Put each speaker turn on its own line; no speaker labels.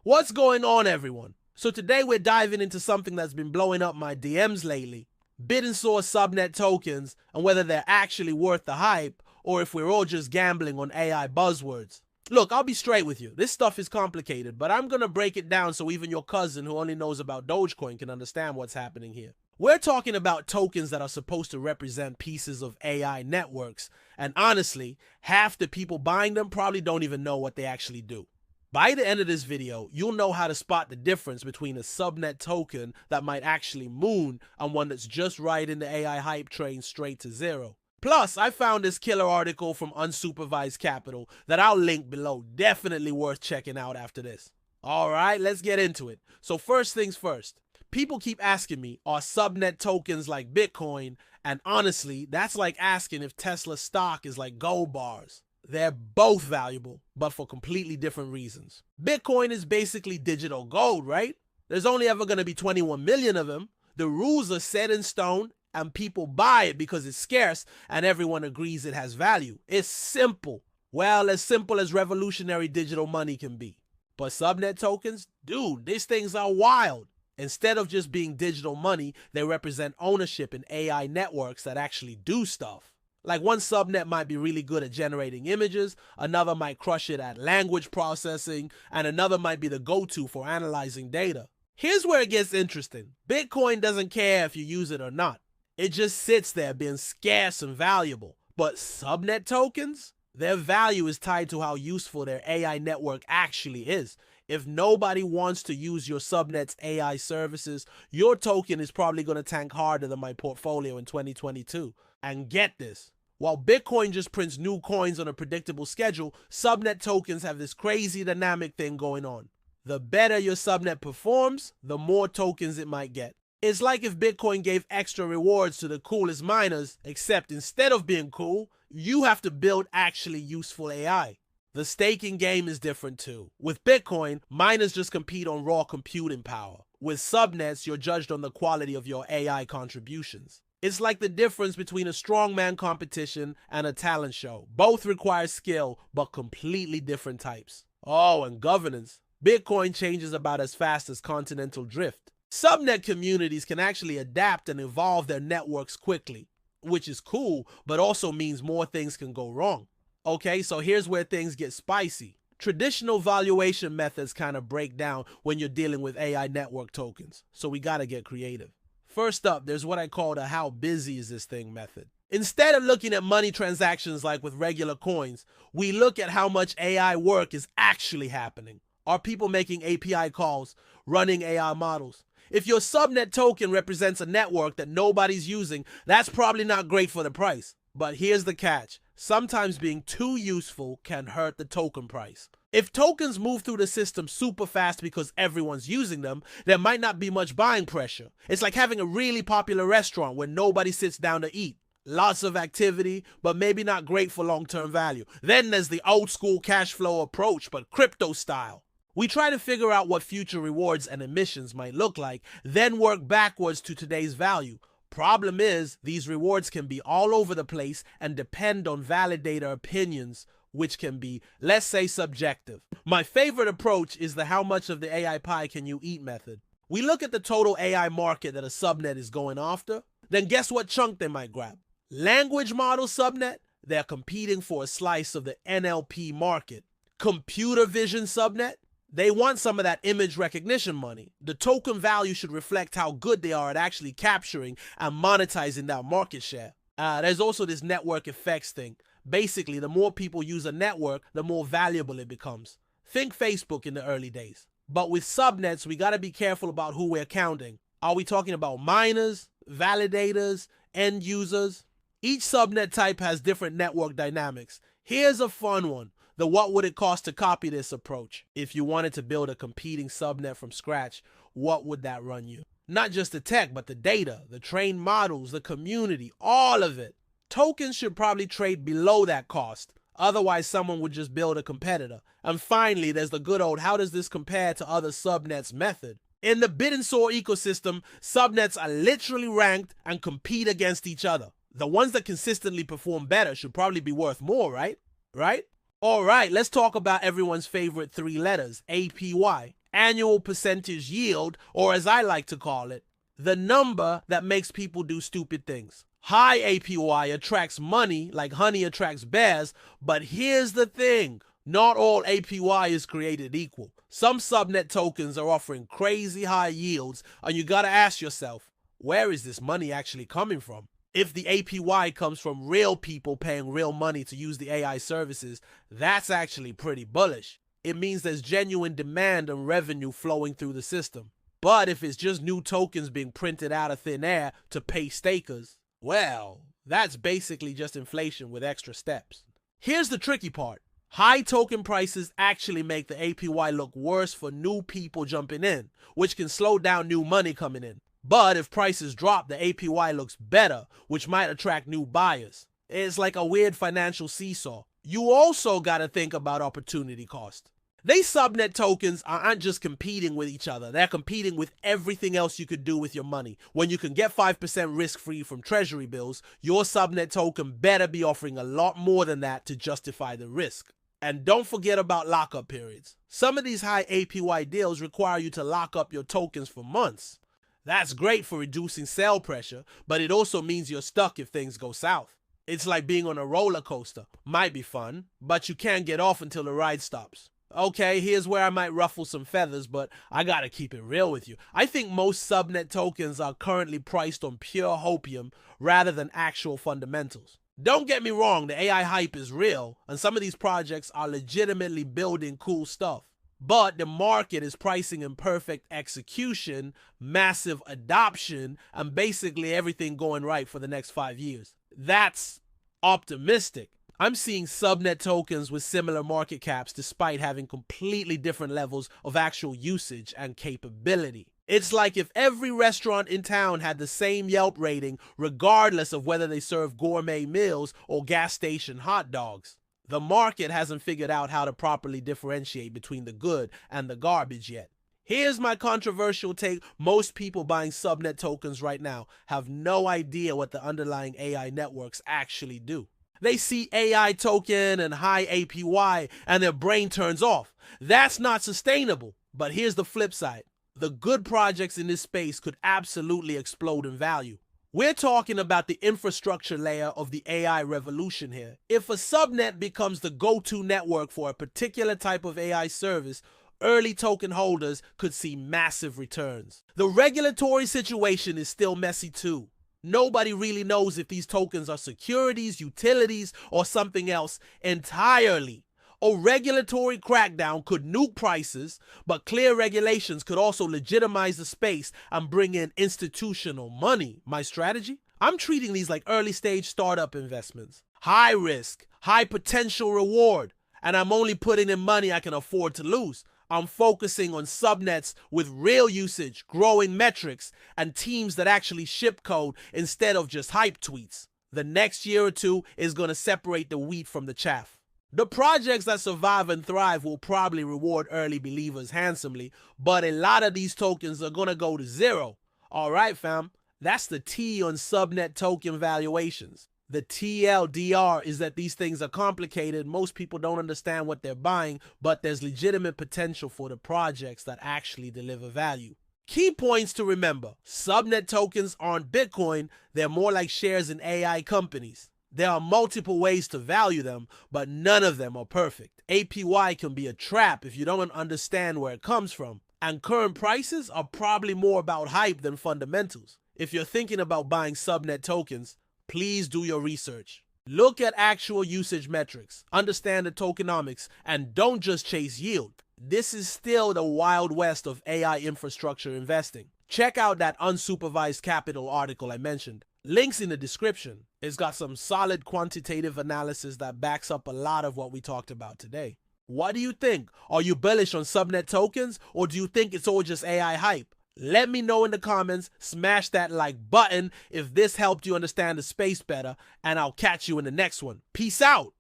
What's going on, everyone? So today we're diving into something that's been blowing up my DMs lately. Bittensor subnet tokens and whether they're actually worth the hype or if we're all just gambling on AI buzzwords. Look, I'll be straight with you. This stuff is complicated, but I'm gonna break it down so even your cousin who only knows about Dogecoin can understand what's happening here. We're talking about tokens that are supposed to represent pieces of AI networks, and honestly, half the people buying them probably don't even know what they actually do. By the end of this video, you'll know how to spot the difference between a subnet token that might actually moon and one that's just riding the AI hype train straight to zero. Plus, I found this killer article from Unsupervised Capital that I'll link below, definitely worth checking out after this. Alright, let's get into it. So first things first, people keep asking me, are subnet tokens like Bitcoin? And honestly, that's like asking if Tesla stock is like gold bars. They're both valuable, but for completely different reasons. Bitcoin is basically digital gold, right? There's only ever going to be 21 million of them. The rules are set in stone, and people buy it because it's scarce, and everyone agrees it has value. It's simple. Well, as simple as revolutionary digital money can be. But subnet tokens? Dude, these things are wild. Instead of just being digital money, they represent ownership in AI networks that actually do stuff. Like one subnet might be really good at generating images, another might crush it at language processing, and another might be the go-to for analyzing data. Here's where it gets interesting. Bitcoin doesn't care if you use it or not. It just sits there being scarce and valuable. But subnet tokens? Their value is tied to how useful their AI network actually is. If nobody wants to use your subnet's AI services, your token is probably going to tank harder than my portfolio in 2022. And get this, while Bitcoin just prints new coins on a predictable schedule, subnet tokens have this crazy dynamic thing going on. The better your subnet performs, the more tokens it might get. It's like if Bitcoin gave extra rewards to the coolest miners, except instead of being cool, you have to build actually useful AI. The staking game is different too. With Bitcoin, miners just compete on raw computing power. With subnets, you're judged on the quality of your AI contributions. It's like the difference between a strongman competition and a talent show. Both require skill, but completely different types. Oh, and governance. Bitcoin changes about as fast as continental drift. Subnet communities can actually adapt and evolve their networks quickly, which is cool, but also means more things can go wrong. Okay, so here's where things get spicy. Traditional valuation methods kind of break down when you're dealing with AI network tokens, so we gotta get creative. First up, there's what I call the how busy is this thing method. Instead of looking at money transactions like with regular coins, we look at how much AI work is actually happening. Are people making API calls, running AI models? If your subnet token represents a network that nobody's using, that's probably not great for the price. But here's the catch. Sometimes being too useful can hurt the token price. If tokens move through the system super fast because everyone's using them, there might not be much buying pressure. It's like having a really popular restaurant where nobody sits down to eat. Lots of activity, but maybe not great for long-term value. Then there's the old school cash flow approach, but crypto style. We try to figure out what future rewards and emissions might look like, then work backwards to today's value. Problem is, these rewards can be all over the place and depend on validator opinions, which can be, let's say, subjective. My favorite approach is the how much of the AI pie can you eat method. We look at the total AI market that a subnet is going after, then guess what chunk they might grab? Language model subnet, they're competing for a slice of the NLP market. Computer vision subnet, they want some of that image recognition money. The token value should reflect how good they are at actually capturing and monetizing that market share. There's also this network effects thing. Basically, the more people use a network, the more valuable it becomes. Think Facebook in the early days. But with subnets, we gotta be careful about who we're counting. Are we talking about miners, validators, end users? Each subnet type has different network dynamics. Here's a fun one. The what would it cost to copy this approach? If you wanted to build a competing subnet from scratch, what would that run you? Not just the tech, but the data, the trained models, the community, all of it. Tokens should probably trade below that cost. Otherwise, someone would just build a competitor. And finally, there's the good old how does this compare to other subnets method. In the Bittensor ecosystem, subnets are literally ranked and compete against each other. The ones that consistently perform better should probably be worth more, right? All right, let's talk about everyone's favorite three letters, APY. annual percentage yield, or as I like to call it, the number that makes people do stupid things. High APY attracts money like honey attracts bears, but here's the thing. Not all APY is created equal. Some subnet tokens are offering crazy high yields, and you gotta ask yourself, where is this money actually coming from? If the APY comes from real people paying real money to use the AI services, that's actually pretty bullish. It means there's genuine demand and revenue flowing through the system. But if it's just new tokens being printed out of thin air to pay stakers, well, that's basically just inflation with extra steps. Here's the tricky part. High token prices actually make the APY look worse for new people jumping in, which can slow down new money coming in. But if prices drop, the APY looks better, which might attract new buyers. It's like a weird financial seesaw. You also gotta think about opportunity cost. These subnet tokens aren't just competing with each other, they're competing with everything else you could do with your money. When you can get 5% risk-free from treasury bills, your subnet token better be offering a lot more than that to justify the risk. And don't forget about lockup periods. Some of these high APY deals require you to lock up your tokens for months. That's great for reducing sell pressure, but it also means you're stuck if things go south. It's like being on a roller coaster. Might be fun, but you can't get off until the ride stops. Okay, here's where I might ruffle some feathers, but I gotta keep it real with you. I think most subnet tokens are currently priced on pure hopium rather than actual fundamentals. Don't get me wrong, the AI hype is real, and some of these projects are legitimately building cool stuff. But the market is pricing in perfect execution, massive adoption, and basically everything going right for the next 5 years. That's optimistic. I'm seeing subnet tokens with similar market caps despite having completely different levels of actual usage and capability. It's like if every restaurant in town had the same Yelp rating regardless of whether they serve gourmet meals or gas station hot dogs. The market hasn't figured out how to properly differentiate between the good and the garbage yet. Here's my controversial take. Most people buying subnet tokens right now have no idea what the underlying AI networks actually do. They see AI token and high APY and their brain turns off. That's not sustainable. But here's the flip side. The good projects in this space could absolutely explode in value. We're talking about the infrastructure layer of the AI revolution here. If a subnet becomes the go-to network for a particular type of AI service, early token holders could see massive returns. The regulatory situation is still messy too. Nobody really knows if these tokens are securities, utilities, or something else entirely. A regulatory crackdown could nuke prices, but clear regulations could also legitimize the space and bring in institutional money. My strategy? I'm treating these like early stage startup investments. High risk, high potential reward, and I'm only putting in money I can afford to lose. I'm focusing on subnets with real usage, growing metrics, and teams that actually ship code instead of just hype tweets. The next year or two is going to separate the wheat from the chaff. The projects that survive and thrive will probably reward early believers handsomely, but a lot of these tokens are going to go to zero. All right, fam, that's the T on subnet token valuations. The TLDR is that these things are complicated, most people don't understand what they're buying, but there's legitimate potential for the projects that actually deliver value. Key points to remember: subnet tokens aren't Bitcoin, they're more like shares in AI companies. There are multiple ways to value them, but none of them are perfect. APY can be a trap if you don't understand where it comes from, and current prices are probably more about hype than fundamentals. If you're thinking about buying subnet tokens, please do your research. Look at actual usage metrics, understand the tokenomics, and don't just chase yield. This is still the wild west of AI infrastructure investing. Check out that Unsupervised Capital article I mentioned. Links in the description. It's got some solid quantitative analysis that backs up a lot of what we talked about today. What do you think? Are you bullish on subnet tokens, or do you think it's all just AI hype? Let me know in the comments, smash that like button if this helped you understand the space better, and I'll catch you in the next one. Peace out!